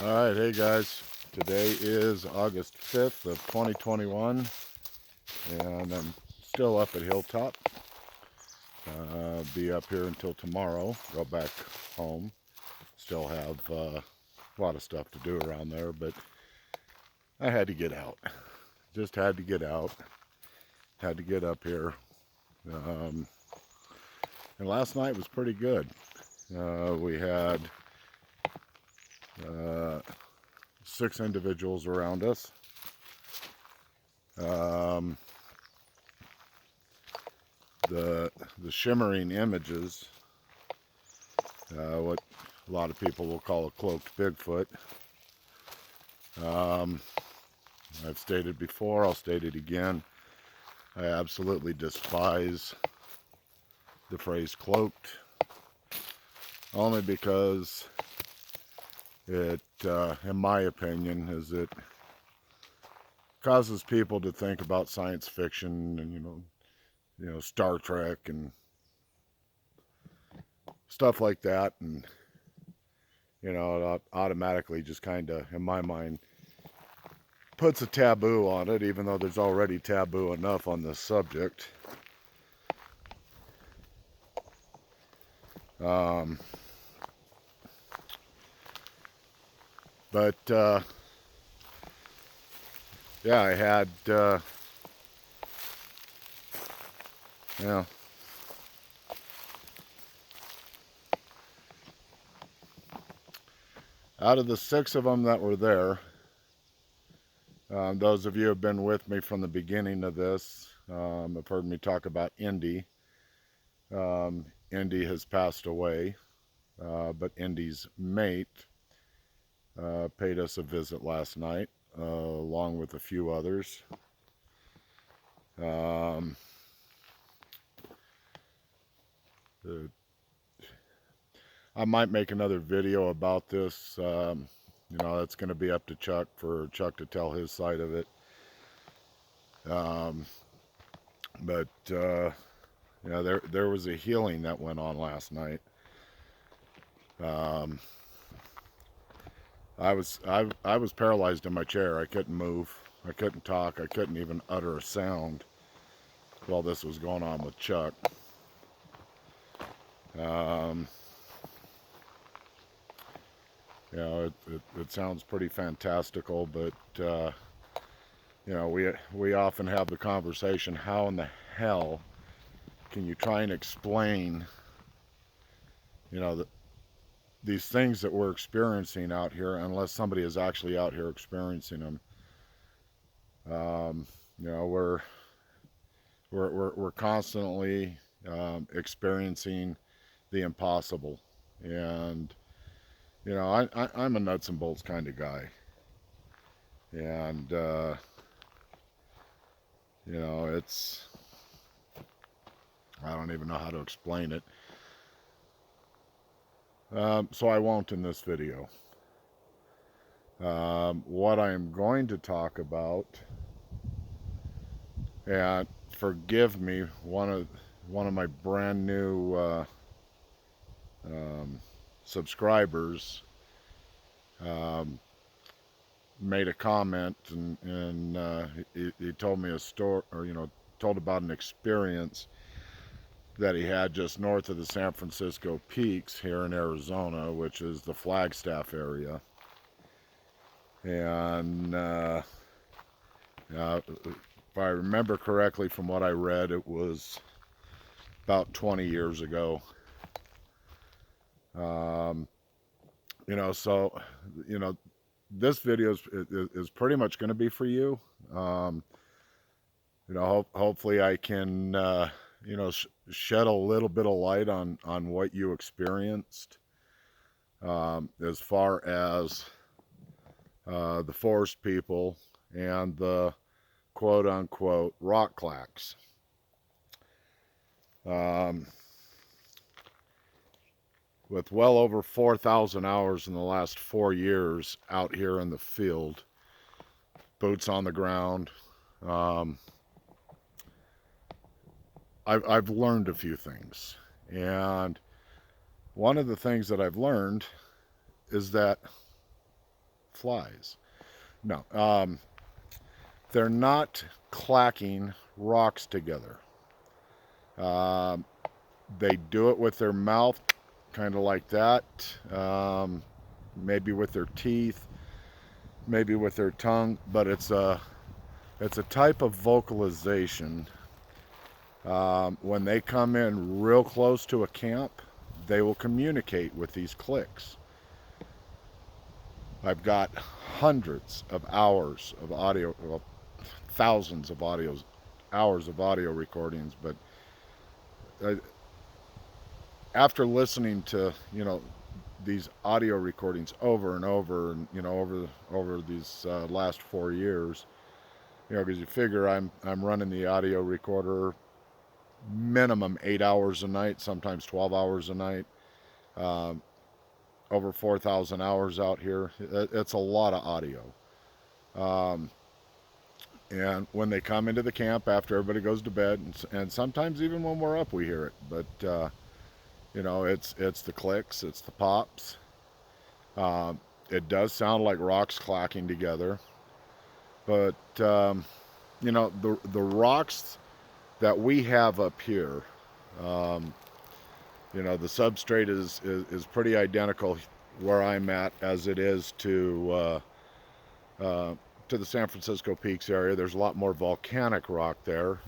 Alright, hey guys, today is August 5th of 2021 and I'm still up at Hilltop. Be up here until tomorrow, go back home. Still have a lot of stuff to do around there, but I had to get out. Just had to get out, had to get up here. And last night was pretty good. We had 6 individuals around us. The shimmering images, what a lot of people will call a cloaked Bigfoot. I've stated before, I'll state it again, I absolutely despise the phrase cloaked, only because it, in my opinion, it causes people to think about science fiction and, you know, Star Trek and stuff like that, and you know, it automatically just kind of, in my mind, puts a taboo on it, even though there's already taboo enough on this subject. But yeah, I had yeah. Out of the 6 of them that were there, those of you who have been with me from the beginning of this have heard me talk about Indy. Indy has passed away, but Indy's mate paid us a visit last night, along with a few others. I might make another video about this. You know, it's going to be up to Chuck for Chuck to tell his side of it. But you know, there was a healing that went on last night. I was paralyzed in my chair. I couldn't move. I couldn't talk. I couldn't even utter a sound while this was going on with Chuck. You know, it sounds pretty fantastical, but you know, we often have the conversation, how in the hell can you try and explain, you know, these things that we're experiencing out here unless somebody is actually out here experiencing them. You know, we're constantly experiencing the impossible, and you know, I'm a nuts and bolts kind of guy, and you know, I don't even know how to explain it. So I won't in this video. What I'm going to talk about, and forgive me, one of my brand new subscribers made a comment, and he told me a story, or you know, told about an experience that he had just north of the San Francisco Peaks here in Arizona, which is the Flagstaff area. And if I remember correctly from what I read, it was about 20 years ago. You know, so, you know, this video is pretty much going to be for you. You know, hopefully I can, you know, shed a little bit of light on what you experienced, as far as the forest people and the quote-unquote rock clacks. With well over 4,000 hours in the last 4 years out here in the field, boots on the ground, I've learned a few things. And one of the things that I've learned is that flies. No, they're not clacking rocks together. Um, they do it with their mouth, kind of like that. Maybe with their teeth, maybe with their tongue, but it's a type of vocalization. When they come in real close to a camp, they will communicate with these clicks. I've got hundreds of hours of audio, well, thousands of hours of audio recordings, but I, after listening to, these audio recordings over and over, and over these last 4 years, because you figure I'm running the audio recorder minimum 8 hours a night, sometimes 12 hours a night, over 4,000 hours out here. It's a lot of audio. And when they come into the camp after everybody goes to bed, and sometimes even when we're up, we hear it. But it's the clicks, it's the pops. It does sound like rocks clacking together. But the rocks that we have up here, the substrate is pretty identical where I'm at as it is to the San Francisco Peaks area. There's a lot more volcanic rock there.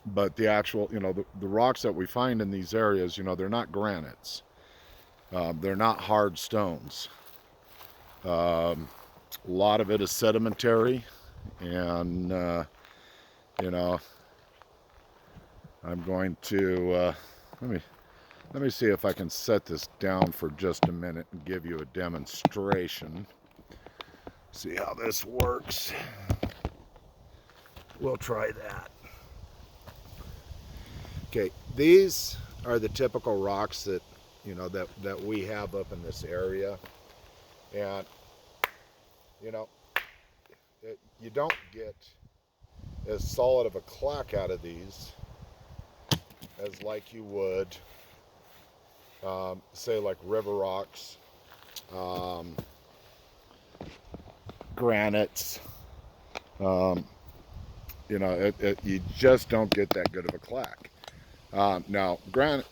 But the actual, the rocks that we find in these areas, they're not granites. They're not hard stones. A lot of it is sedimentary, and I'm going to let me see if I can set this down for just a minute and give you a demonstration. See how this works. We'll try that. Okay, these are the typical rocks that that we have up in this area, and you don't get as solid of a clack out of these as like you would say like river rocks, granites. You just don't get that good of a clack. Now granite,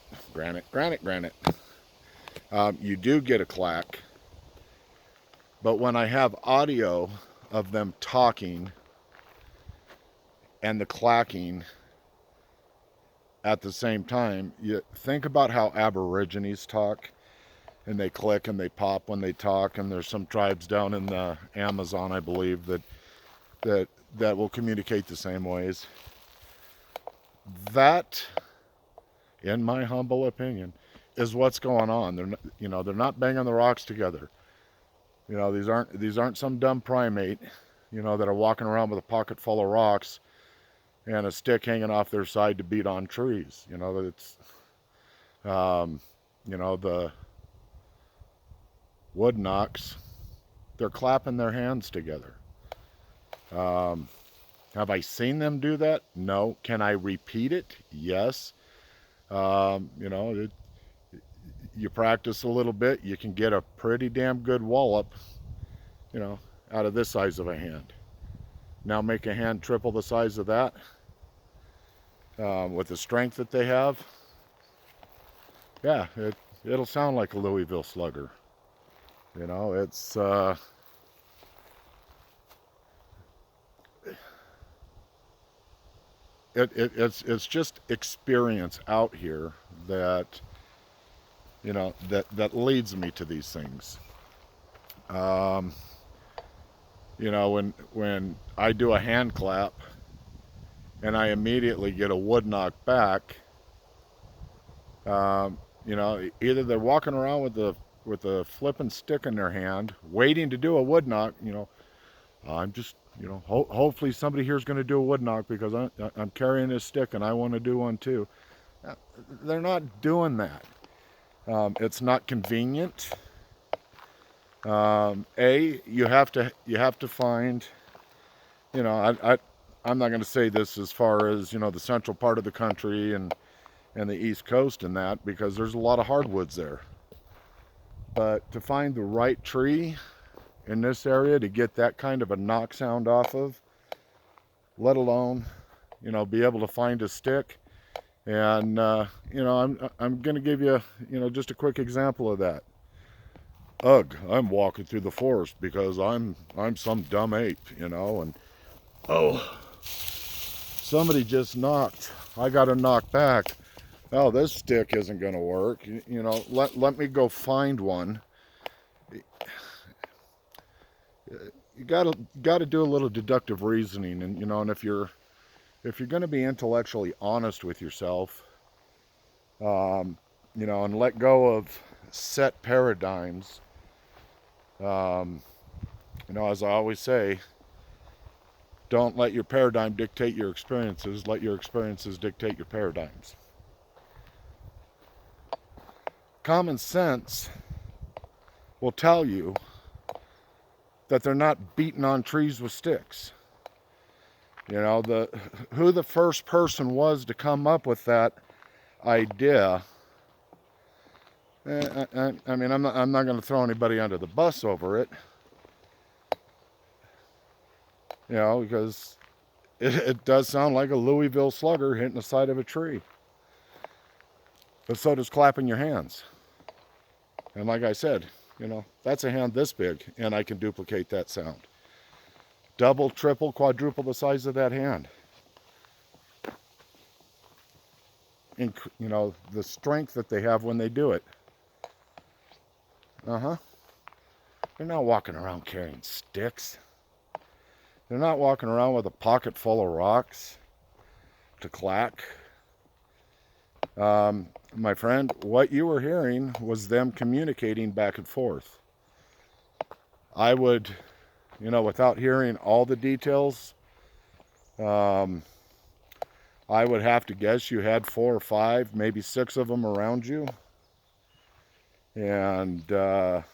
you do get a clack, but when I have audio of them talking and the clacking at the same time, you think about how Aborigines talk, and they click and they pop when they talk, and there's some tribes down in the Amazon, I believe, that will communicate the same ways. That, in my humble opinion, is what's going on. They're not banging the rocks together. These aren't some dumb primate, that are walking around with a pocket full of rocks and a stick hanging off their side to beat on trees. It's the wood knocks, they're clapping their hands together. Have I seen them do that? No. Can I repeat it? Yes. You practice a little bit, you can get a pretty damn good wallop, out of this size of a hand. Now make a hand triple the size of that, with the strength that they have. Yeah, it'll sound like a Louisville Slugger. It's it's just experience out here that that leads me to these things. When I do a hand clap and I immediately get a wood knock back, either they're walking around with a flipping stick in their hand waiting to do a wood knock. I'm just, hopefully somebody here is going to do a wood knock because I'm carrying this stick and I want to do one too. They're not doing that. It's not convenient. You have to find, I'm not going to say this as far as, the central part of the country and the East Coast and that, because there's a lot of hardwoods there. But to find the right tree in this area to get that kind of a knock sound off of, let alone, you know, be able to find a stick. And you know, I'm going to give you, you know, just a quick example of that. Ugh, I'm walking through the forest because I'm some dumb ape, you know, and oh, somebody just knocked. I got to knock back. Oh, this stick isn't going to work. You know, let me go find one. You gotta do a little deductive reasoning, and you know, and if you're going to be intellectually honest with yourself, you know, and let go of set paradigms, you know, as I always say, don't let your paradigm dictate your experiences. Let your experiences dictate your paradigms. Common sense will tell you that they're not beating on trees with sticks. You know, who the first person was to come up with that idea. I mean, I'm not going to throw anybody under the bus over it. You know, because it does sound like a Louisville slugger hitting the side of a tree. But so does clapping your hands. And like I said, you know, that's a hand this big, and I can duplicate that sound. Double, triple, quadruple the size of that hand. And, you know, the strength that they have when they do it. They're not walking around carrying sticks. They're not walking around with a pocket full of rocks to clack. My friend, what you were hearing was them communicating back and forth. I would, you know, without hearing all the details, I would have to guess you had 4 or 5, maybe 6 of them around you. And, you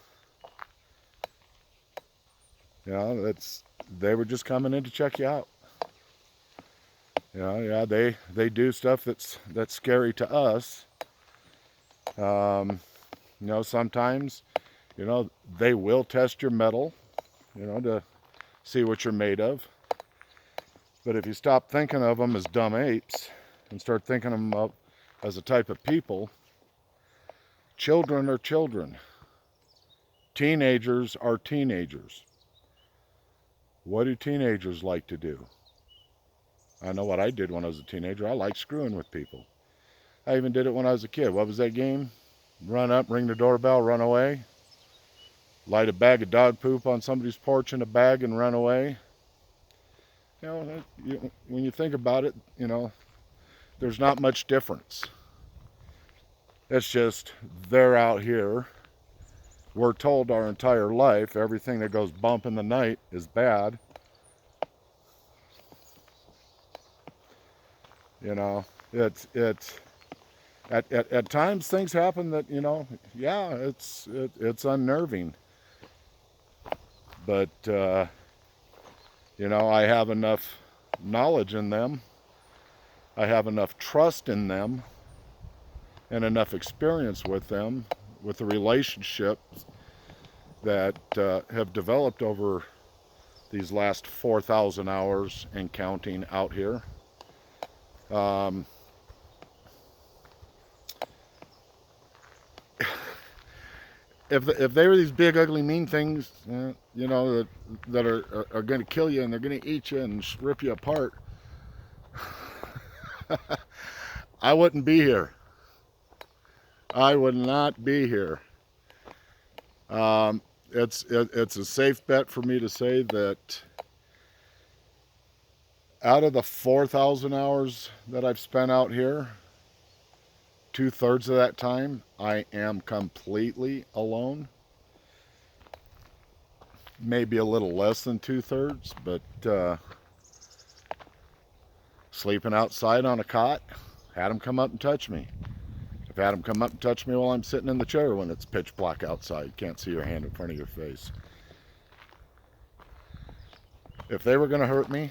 know, they were just coming in to check you out. You know, yeah, they do stuff that's scary to us. You know, sometimes, you know, they will test your metal, you know, to see what you're made of. But if you stop thinking of them as dumb apes and start thinking of them as a type of people, children are children. Teenagers are teenagers. What do teenagers like to do? I know what I did when I was a teenager. I liked screwing with people. I even did it when I was a kid. What was that game? Run up, ring the doorbell, run away. Light a bag of dog poop on somebody's porch in a bag and run away. You know, when you think about it, you know, there's not much difference. It's just they're out here. We're told our entire life everything that goes bump in the night is bad. You know, it's at times things happen that, you know, yeah, it's unnerving. But you know, I have enough knowledge in them. I have enough trust in them and enough experience with them, with the relationships that have developed over these last 4,000 hours and counting out here. If they were these big, ugly, mean things, you know, that are going to kill you and they're going to eat you and rip you apart, I wouldn't be here. I would not be here. It's a safe bet for me to say that out of the 4,000 hours that I've spent out here, 2/3 of that time I am completely alone. Maybe a little less than 2/3, but sleeping outside on a cot, had them come up and touch me. I've had them come up and touch me while I'm sitting in the chair when it's pitch black outside. You can't see your hand in front of your face. If they were going to hurt me,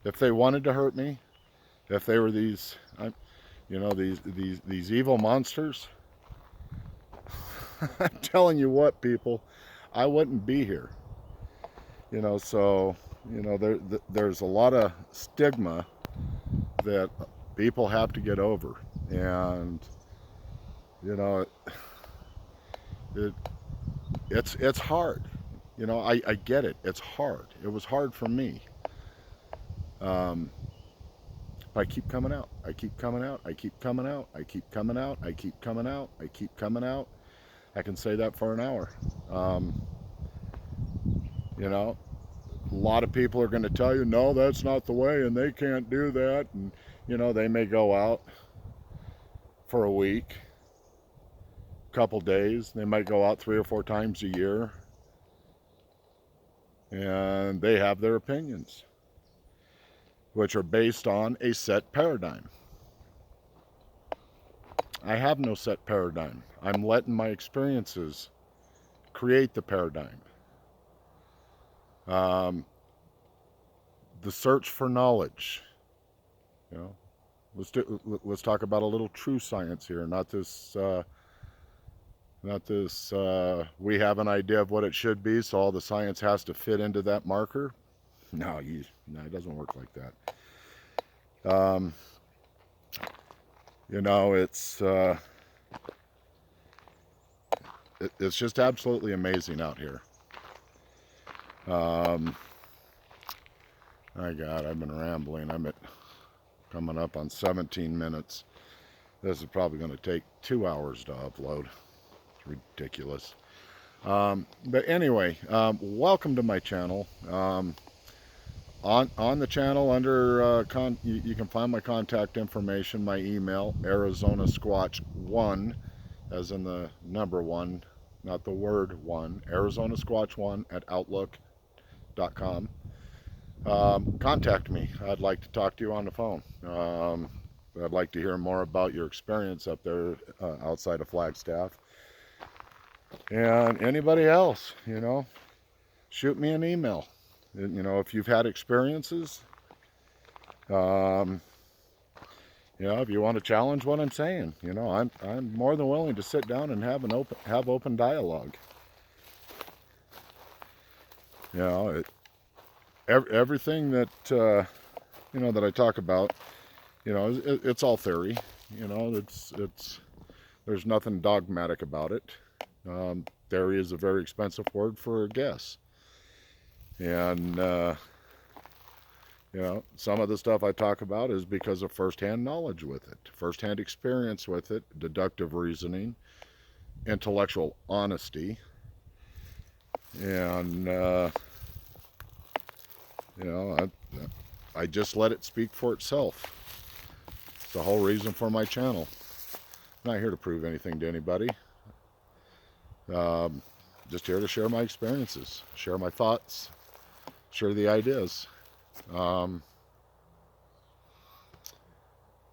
if they wanted to hurt me, if they were these, you know, these evil monsters, I'm telling you what, people, I wouldn't be here. You know, so, you know, there's a lot of stigma that people have to get over. And, you know, it, it's hard. You know, I get it. It's hard. It was hard for me. Um, I keep coming out. I keep coming out. I keep coming out. I keep coming out. I keep coming out. I keep coming out. I can say that for an hour. Um, you know, a lot of people are going to tell you, no, that's not the way, and they can't do that. And, you know, they may go out for a week, couple days. They might go out 3 or 4 times a year, and they have their opinions, which are based on a set paradigm. I have no set paradigm. I'm letting my experiences create the paradigm. The search for knowledge. You know, let's talk about a little true science here, not this. We have an idea of what it should be, so all the science has to fit into that marker. No, it doesn't work like that. You know, it's just absolutely amazing out here. My God, I've been rambling. I'm coming up on 17 minutes. This is probably going to take 2 hours to upload. It's ridiculous. But anyway, welcome to my channel. On the channel, under you can find my contact information, my email, ArizonaSquatch1, as in the number 1, not the word 1, ArizonaSquatch1 at outlook.com. Contact me. I'd like to talk to you on the phone. I'd like to hear more about your experience up there outside of Flagstaff. And anybody else, you know, shoot me an email. You know, if you've had experiences, you know, if you want to challenge what I'm saying, you know, I'm more than willing to sit down and have open dialogue. You know, everything that you know, that I talk about, you know, it's all theory. You know, there's nothing dogmatic about it. Theory is a very expensive word for a guess. And you know, some of the stuff I talk about is because of first-hand knowledge with it, first-hand experience with it, deductive reasoning, intellectual honesty, and you know, I just let it speak for itself. It's the whole reason for my channel. I'm not here to prove anything to anybody. Just here to share my experiences, share my thoughts, share the ideas.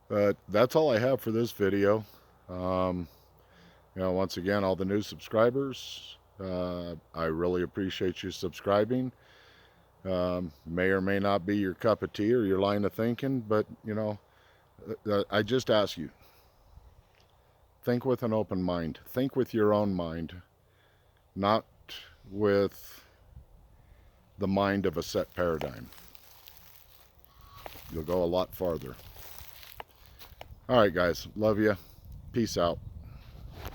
But that's all I have for this video. You know, once again, all the new subscribers, I really appreciate you subscribing. May or may not be your cup of tea or your line of thinking, but, you know, I just ask you, think with an open mind. Think with your own mind, not with the mind of a set paradigm. You'll go a lot farther. All right, guys. Love you. Peace out.